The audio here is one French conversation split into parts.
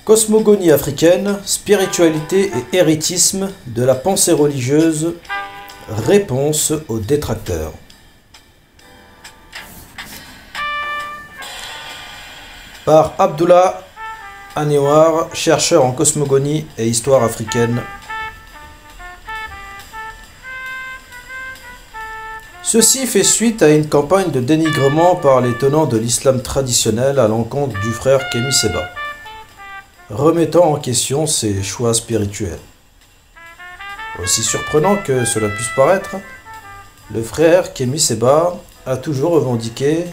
Cosmogonie africaine, spiritualité et héritisme de la pensée religieuse, réponse aux détracteurs. Par Abdullah Anewar, chercheur en cosmogonie et histoire africaine. Ceci fait suite à une campagne de dénigrement par les tenants de l'islam traditionnel à l'encontre du frère Kémi Séba, remettant en question ses choix spirituels. Aussi surprenant que cela puisse paraître, le frère Kémi Séba a toujours revendiqué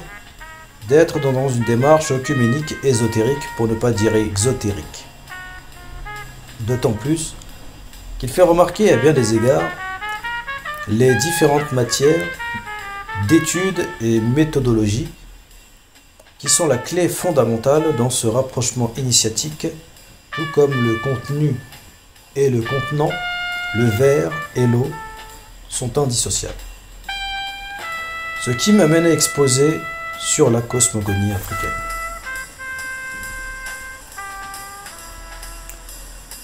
d'être dans une démarche œcuménique ésotérique, pour ne pas dire exotérique. D'autant plus qu'il fait remarquer à bien des égards les différentes matières d'études et méthodologies qui sont la clé fondamentale dans ce rapprochement initiatique, tout comme le contenu et le contenant, le verre et l'eau, sont indissociables. Ce qui m'amène à exposer sur la cosmogonie africaine.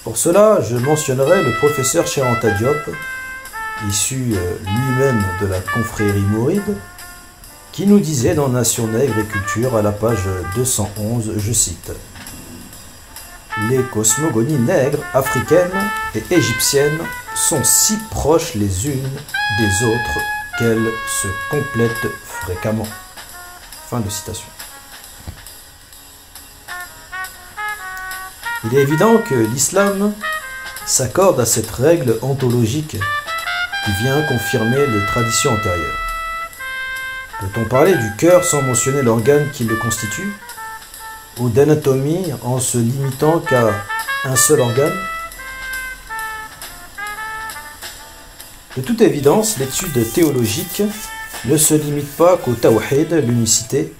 Pour cela, je mentionnerai le professeur Cheikh Anta Diop, issu lui-même de la confrérie mouride, qui nous disait dans Nation Nègre et Culture à la page 211, je cite: « Les cosmogonies nègres, africaines et égyptiennes sont si proches les unes des autres qu'elles se complètent fréquemment. » Fin de citation. Il est évident que l'islam s'accorde à cette règle ontologique qui vient confirmer les traditions antérieures. Peut-on parler du cœur sans mentionner l'organe qui le constitue, ou d'anatomie en se limitant qu'à un seul organe? De toute évidence, l'étude théologique ne se limite pas qu'au tawhid, l'unicité,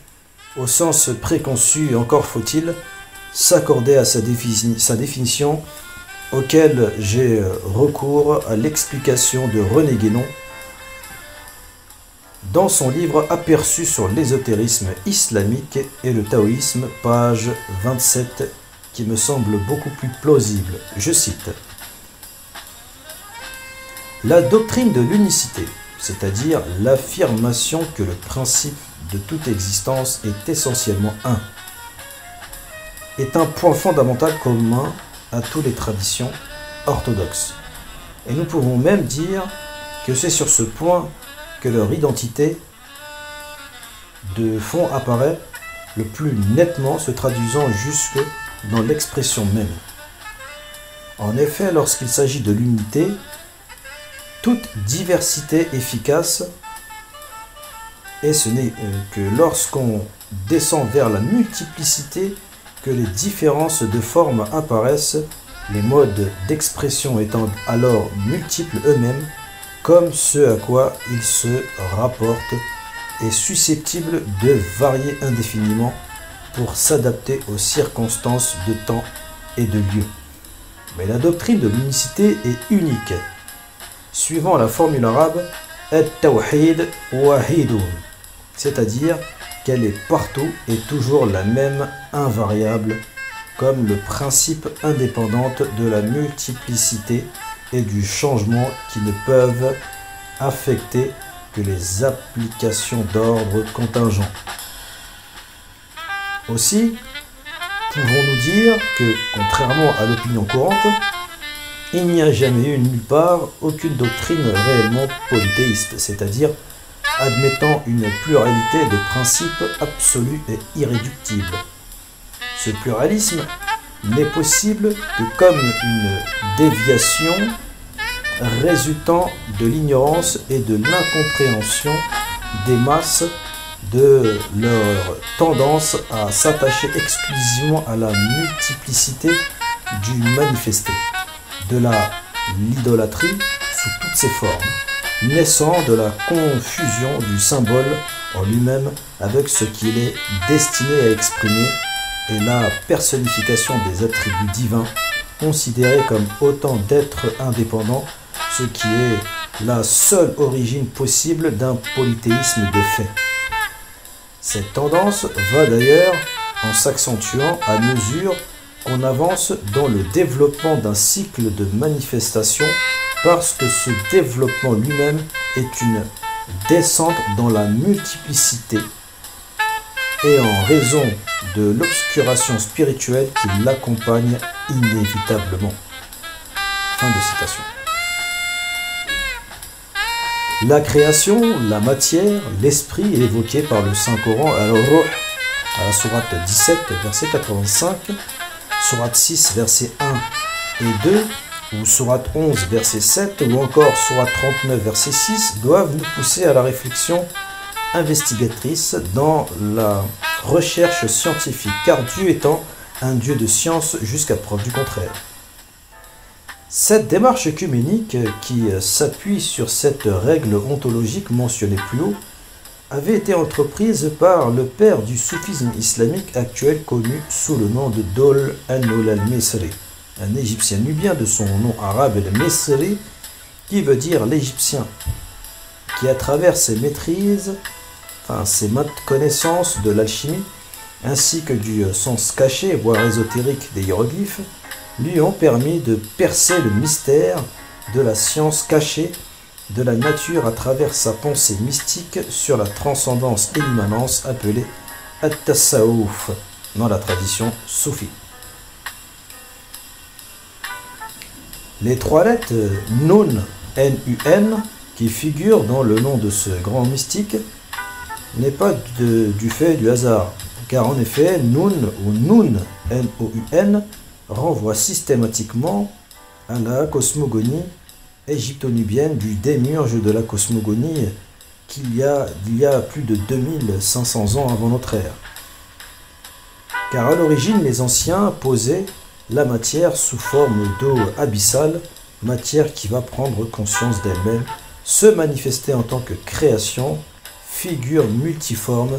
au sens préconçu, encore faut-il s'accorder à sa définition, auquel j'ai recours à l'explication de René Guénon dans son livre Aperçu sur l'ésotérisme islamique et le taoïsme, page 27, qui me semble beaucoup plus plausible. Je cite: « La doctrine de l'unicité, c'est-à-dire l'affirmation que le principe de toute existence est essentiellement un, est un point fondamental commun à toutes les traditions orthodoxes. Et nous pouvons même dire que c'est sur ce point que leur identité de fond apparaît le plus nettement, se traduisant jusque dans l'expression même. En effet, lorsqu'il s'agit de l'unité, toute diversité efficace, et ce n'est que lorsqu'on descend vers la multiplicité que les différences de forme apparaissent, les modes d'expression étant alors multiples eux-mêmes, comme ce à quoi ils se rapportent, et susceptibles de varier indéfiniment pour s'adapter aux circonstances de temps et de lieu. Mais la doctrine de l'unicité est unique, suivant la formule arabe « at-tawhid wahidun », c'est-à-dire qu'elle est partout et toujours la même, invariable, comme le principe indépendante de la multiplicité et du changement qui ne peuvent affecter que les applications d'ordre contingent. Aussi, pouvons-nous dire que, contrairement à l'opinion courante, il n'y a jamais eu nulle part aucune doctrine réellement polythéiste, c'est-à-dire admettant une pluralité de principes absolus et irréductibles. Ce pluralisme n'est possible que comme une déviation résultant de l'ignorance et de l'incompréhension des masses, de leur tendance à s'attacher exclusivement à la multiplicité du manifesté, de l'idolâtrie sous toutes ses formes, naissant de la confusion du symbole en lui-même avec ce qu'il est destiné à exprimer, et la personnification des attributs divins considérés comme autant d'êtres indépendants, ce qui est la seule origine possible d'un polythéisme de fait. Cette tendance va d'ailleurs en s'accentuant à mesure qu'on avance dans le développement d'un cycle de manifestation parce que ce développement lui-même est une descente dans la multiplicité et en raison de l'obscuration spirituelle qui l'accompagne inévitablement. Fin de citation. La création, la matière, l'esprit est évoqué par le Saint-Coran Al-Ruh à la sourate 17, verset 85, sourate 6, verset 1 et 2, ou sourate 11, verset 7, ou encore sourate 39, verset 6, doivent nous pousser à la réflexion investigatrice dans la recherche scientifique, car Dieu étant un Dieu de science jusqu'à preuve du contraire. Cette démarche œcuménique, qui s'appuie sur cette règle ontologique mentionnée plus haut, avait été entreprise par le père du soufisme islamique actuel connu sous le nom de Dol al-Nul al-Misri, un égyptien nubien de son nom arabe al-Misri, qui veut dire l'égyptien, qui à travers ses maîtrises, ses connaissances de l'alchimie, ainsi que du sens caché, voire ésotérique des hiéroglyphes, lui ont permis de percer le mystère de la science cachée de la nature à travers sa pensée mystique sur la transcendance et l'immanence appelée At-Tasawwuf dans la tradition soufie. Les trois lettres Nun, N-U-N, qui figurent dans le nom de ce grand mystique, n'est pas du fait du hasard, car en effet, Nun ou Nun, N-O-U-N, renvoie systématiquement à la cosmogonie égypto-nubienne du démiurge de la cosmogonie il y a plus de 2500 ans avant notre ère. Car à l'origine, les anciens posaient la matière sous forme d'eau abyssale, matière qui va prendre conscience d'elle-même, se manifester en tant que création, figure multiforme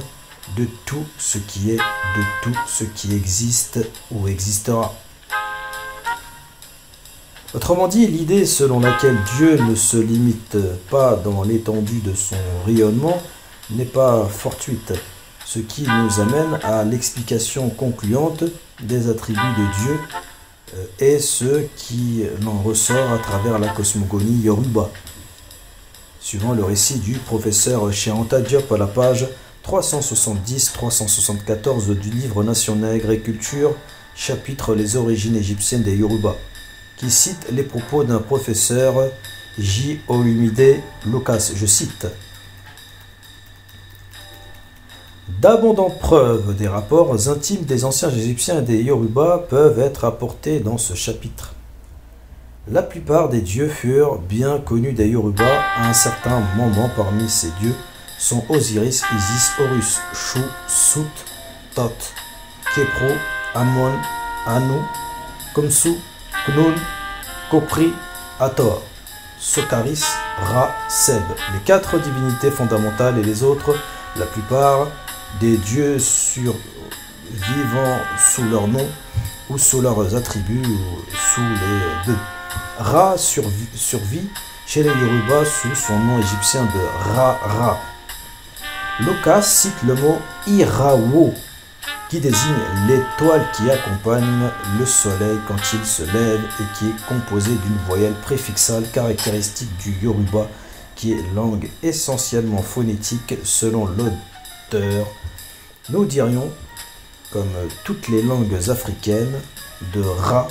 de tout ce qui est, de tout ce qui existe ou existera. Autrement dit, l'idée selon laquelle Dieu ne se limite pas dans l'étendue de son rayonnement n'est pas fortuite, ce qui nous amène à l'explication concluante des attributs de Dieu et ce qui en ressort à travers la cosmogonie Yoruba. Suivant le récit du professeur Cheikh Anta Diop à la page 370-374 du livre Nation Nègre et Culture, chapitre Les origines égyptiennes des Yoruba, qui cite les propos d'un professeur J. Olumide Lucas, je cite: « D'abondantes preuves des rapports intimes des anciens Égyptiens et des Yoruba peuvent être apportées dans ce chapitre. La plupart des dieux furent bien connus des Yoruba à un certain moment. Parmi ces dieux sont Osiris, Isis, Horus, Shu, Sout, Tot, Kepro, Amon, Anu, Komsu, Knun, Kopri, Hathor, Sokaris, Ra, Seb, les quatre divinités fondamentales et les autres, la plupart des dieux vivant sous leur nom ou sous leurs attributs ou sous les deux. Ra survit chez les Yoruba sous son nom égyptien de Ra-Ra. Lucas cite le mot Irawo, qui désigne l'étoile qui accompagne le soleil quand il se lève et qui est composée d'une voyelle préfixale caractéristique du Yoruba, qui est langue essentiellement phonétique selon l'auteur. Nous dirions, comme toutes les langues africaines, de Ra,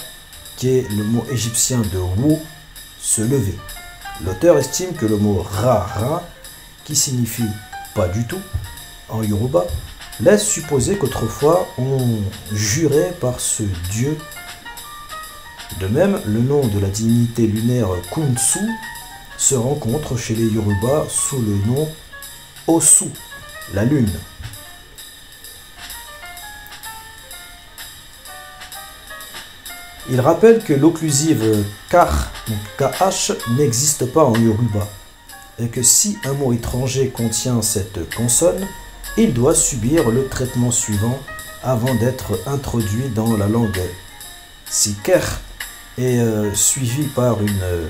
qui est le mot égyptien de Wo, se lever. L'auteur estime que le mot Ra-Ra, qui signifie pas du tout en Yoruba, laisse supposer qu'autrefois on jurait par ce dieu. De même, le nom de la divinité lunaire Kunsu se rencontre chez les Yoruba sous le nom Osu, la lune. Il rappelle que l'occlusive kar, donc KH, n'existe pas en Yoruba, et que si un mot étranger contient cette consonne, il doit subir le traitement suivant avant d'être introduit dans la langue. Si ker est suivi par une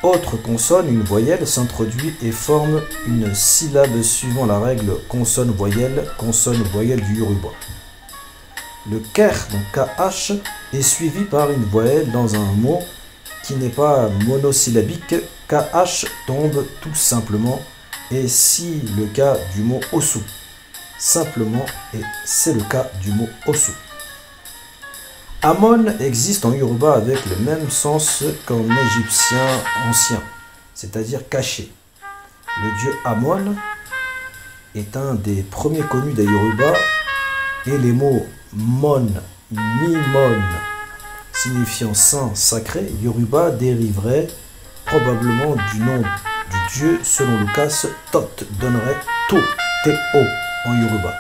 autre consonne, une voyelle s'introduit et forme une syllabe suivant la règle consonne-voyelle du Yoruba. Le ker, donc KH, est suivi par une voyelle dans un mot qui n'est pas monosyllabique. KH tombe tout simplement, et si le cas du mot osu. Simplement, et c'est le cas du mot osu. Amon existe en Yoruba avec le même sens qu'en égyptien ancien, c'est-à-dire caché. Le dieu Amon est un des premiers connus des Yoruba, et les mots mon, mi-mon, signifiant saint, sacré, Yoruba dériverait probablement du nom du dieu. Selon Lucas, Tot donnerait To, T-O en Yoruba.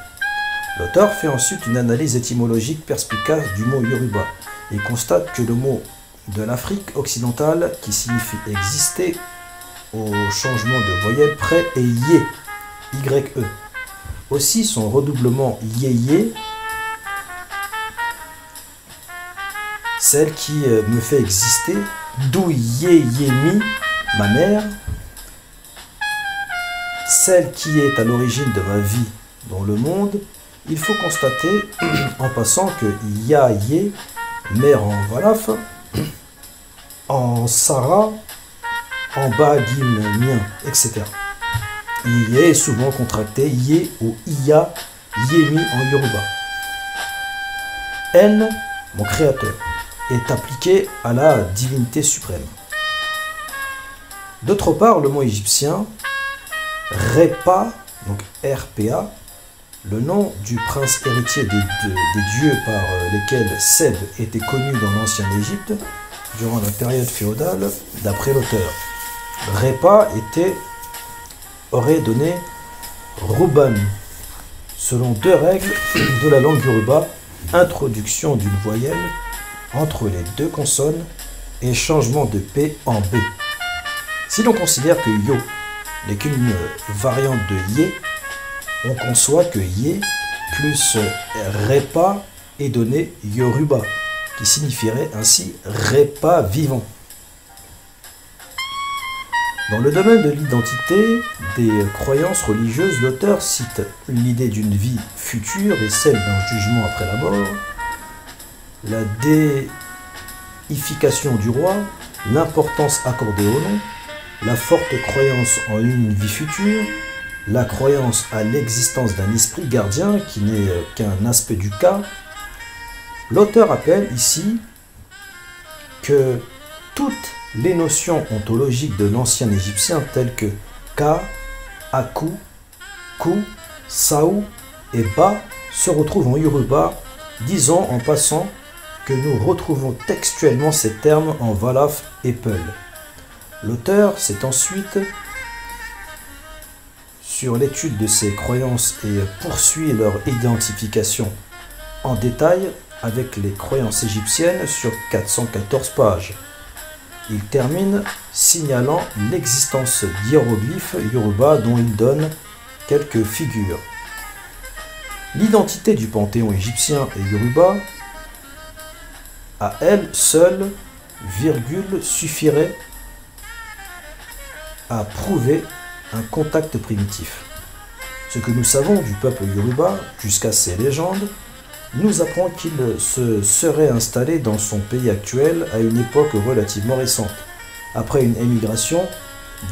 L'auteur fait ensuite une analyse étymologique perspicace du mot Yoruba et constate que le mot de l'Afrique occidentale, qui signifie exister, au changement de voyelle près, est yé, Y-E. Aussi son redoublement yé-yé, celle qui me fait exister, d'où yé-yé-mi, ma mère, celle qui est à l'origine de ma vie dans le monde. Il faut constater en passant que ya-yé, mère en Wolof, en Sara, en Bagim, mien, etc. Yé est souvent contracté yé ou iya, yémi en Yoruba. N, mon créateur, est appliqué à la divinité suprême. D'autre part, le mot égyptien Repa, donc RPA, le nom du prince héritier des dieux par lesquels Seb était connu dans l'ancienne Égypte durant la période féodale, d'après l'auteur. Repa aurait donné Ruban, selon deux règles de la langue yoruba: introduction d'une voyelle entre les deux consonnes et changement de P en B. Si l'on considère que Yo n'est qu'une variante de Yé, on conçoit que Yé plus Repa est donné Yoruba, qui signifierait ainsi Repa vivant. Dans le domaine de l'identité des croyances religieuses, l'auteur cite l'idée d'une vie future et celle d'un jugement après la mort, la déification du roi, l'importance accordée au nom, la forte croyance en une vie future, la croyance à l'existence d'un esprit gardien qui n'est qu'un aspect du cas. L'auteur appelle ici que toutes les notions ontologiques de l'ancien égyptien telles que Ka, Aku, Ku, Sao et Ba se retrouvent en Yoruba. Disons en passant que nous retrouvons textuellement ces termes en Wolof et Peul. L'auteur s'est ensuite sur l'étude de ces croyances et poursuit leur identification en détail avec les croyances égyptiennes sur 414 pages. Il termine signalant l'existence d'hiéroglyphes yoruba dont il donne quelques figures. L'identité du panthéon égyptien et yoruba, à elle seule, suffirait à prouver un contact primitif. Ce que nous savons du peuple yoruba, jusqu'à ces légendes, nous apprend qu'il se serait installé dans son pays actuel à une époque relativement récente. Après une émigration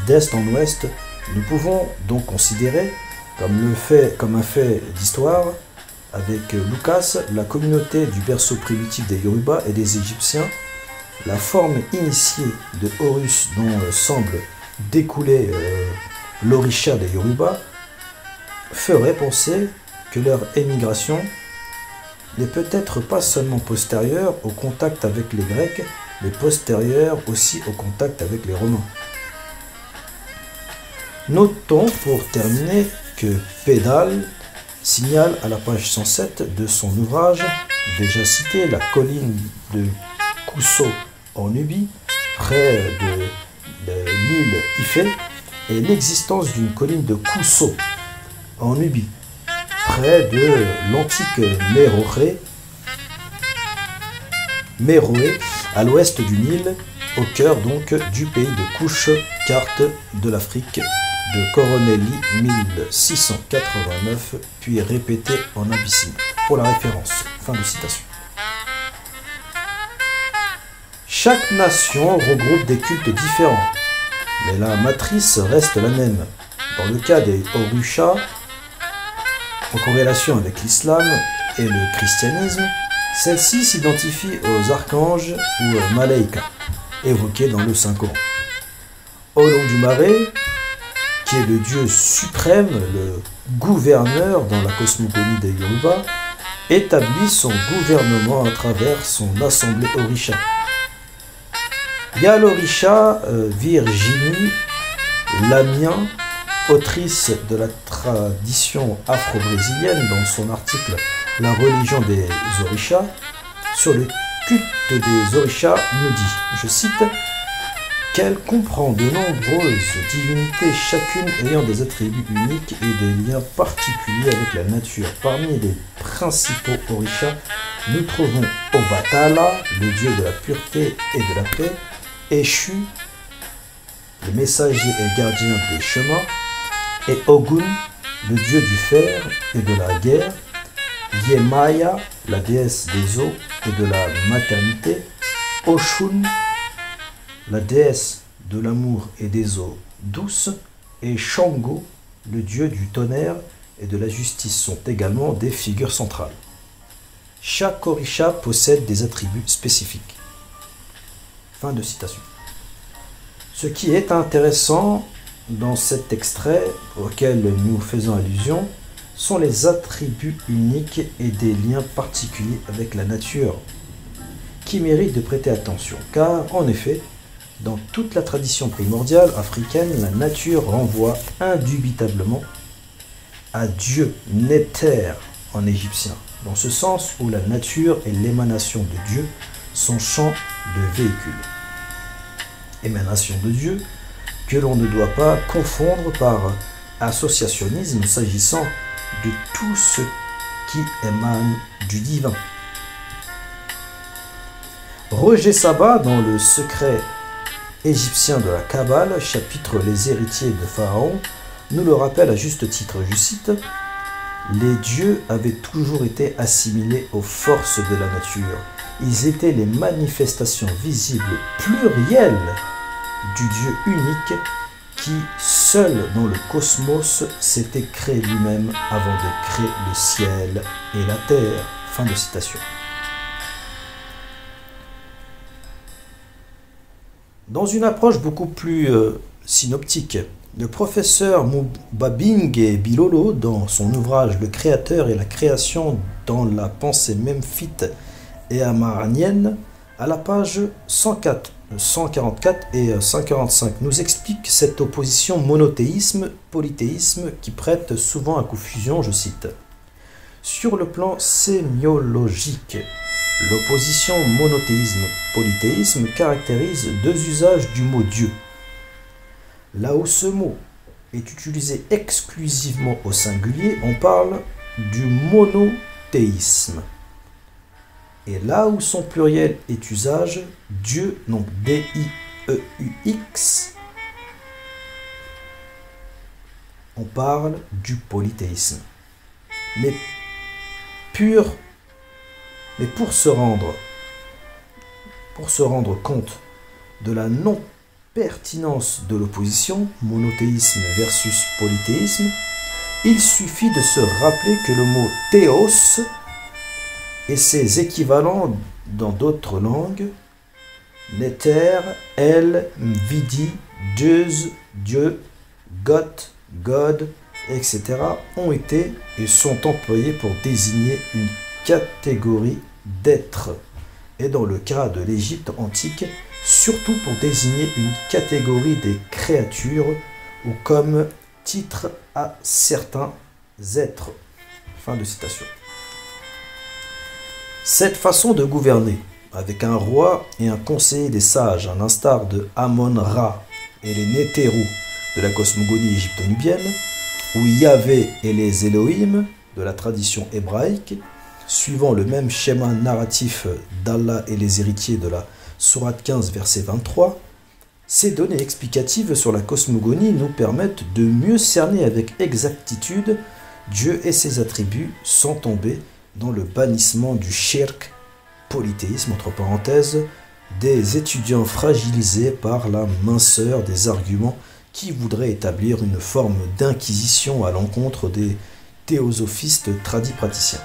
d'est en ouest, nous pouvons donc considérer comme un fait d'histoire avec Lucas, la communauté du berceau primitif des Yoruba et des Égyptiens, la forme initiée de Horus dont semble découler l'Orisha des Yoruba, ferait penser que leur émigration n'est peut-être pas seulement postérieure au contact avec les Grecs, mais postérieure aussi au contact avec les Romains. Notons pour terminer que Pédale signale à la page 107 de son ouvrage, déjà cité, la colline de Kousso en Nubie, près de l'île Ifé, et l'existence d'une colline de Kousso en Nubie, près de l'antique Méroé, à l'ouest du Nil, au cœur donc du pays de Kouch, carte de l'Afrique de Coronelli 1689, puis répétée en Abyssinie. pour la référence. Fin de citation. Chaque nation regroupe des cultes différents, mais la matrice reste la même. Dans le cas des Orisha, en corrélation avec l'islam et le christianisme, celle-ci s'identifie aux archanges ou malaïka, évoqués dans le Saint-Coran. Olodumare, qui est le dieu suprême, le gouverneur dans la cosmogonie des Yoruba, établit son gouvernement à travers son assemblée Orisha. Il y a l'Orisha Virginie Lamien, autrice de la tradition afro-brésilienne, dans son article « La religion des Orishas », sur le culte des Orishas, nous dit, je cite, qu'elle comprend de nombreuses divinités, chacune ayant des attributs uniques et des liens particuliers avec la nature. Parmi les principaux Orishas, nous trouvons Obatala, le dieu de la pureté et de la paix, Eshu, le messager et gardien des chemins, et Ogun, le dieu du fer et de la guerre, Yemaya, la déesse des eaux et de la maternité, Oshun, la déesse de l'amour et des eaux douces, et Shango, le dieu du tonnerre et de la justice, sont également des figures centrales. Chaque Orisha possède des attributs spécifiques. Fin de citation. Ce qui est intéressant dans cet extrait auquel nous faisons allusion sont les attributs uniques et des liens particuliers avec la nature qui méritent de prêter attention, car en effet, dans toute la tradition primordiale africaine, la nature renvoie indubitablement à Dieu, Néter en égyptien, dans ce sens où la nature est l'émanation de Dieu, son champ de véhicule. Émanation de Dieu que l'on ne doit pas confondre par associationnisme s'agissant de tout ce qui émane du divin. Roger Saba, dans le secret égyptien de la Kabbale, chapitre Les héritiers de Pharaon, nous le rappelle à juste titre, je cite, « Les dieux avaient toujours été assimilés aux forces de la nature. Ils étaient les manifestations visibles plurielles du Dieu unique qui, seul dans le cosmos, s'était créé lui-même avant de créer le ciel et la terre. » Fin de citation. Dans une approche beaucoup plus synoptique, le professeur Mubabinge Bilolo, dans son ouvrage « Le créateur et la création dans la pensée memphite et amarnienne », à la page 144 et 145, nous explique cette opposition monothéisme-polythéisme qui prête souvent à confusion, je cite. Sur le plan sémiologique, l'opposition monothéisme-polythéisme caractérise deux usages du mot Dieu. Là où ce mot est utilisé exclusivement au singulier, on parle du monothéisme. Et là où son pluriel est usage, Dieu, donc D-I-E-U-X, on parle du polythéisme. Mais pour se rendre compte de la non-pertinence de l'opposition, monothéisme versus polythéisme, il suffit de se rappeler que le mot théos et ses équivalents dans d'autres langues, Néter, El, Vidi, Deus, Dieu, Goth, God, etc., ont été et sont employés pour désigner une catégorie d'êtres. Et dans le cas de l'Égypte antique, surtout pour désigner une catégorie des créatures ou comme titre à certains êtres. Fin de citation. Cette façon de gouverner, avec un roi et un conseiller des sages, à l'instar de Amon-Ra et les Nétérous de la cosmogonie égypto-nubienne, où Yahvé et les Elohim de la tradition hébraïque, suivant le même schéma narratif d'Allah et les héritiers de la Sourate 15, verset 23, ces données explicatives sur la cosmogonie nous permettent de mieux cerner avec exactitude Dieu et ses attributs sans tomber dans le bannissement du shirk, polythéisme entre parenthèses, des étudiants fragilisés par la minceur des arguments qui voudraient établir une forme d'inquisition à l'encontre des théosophistes tradipraticiens.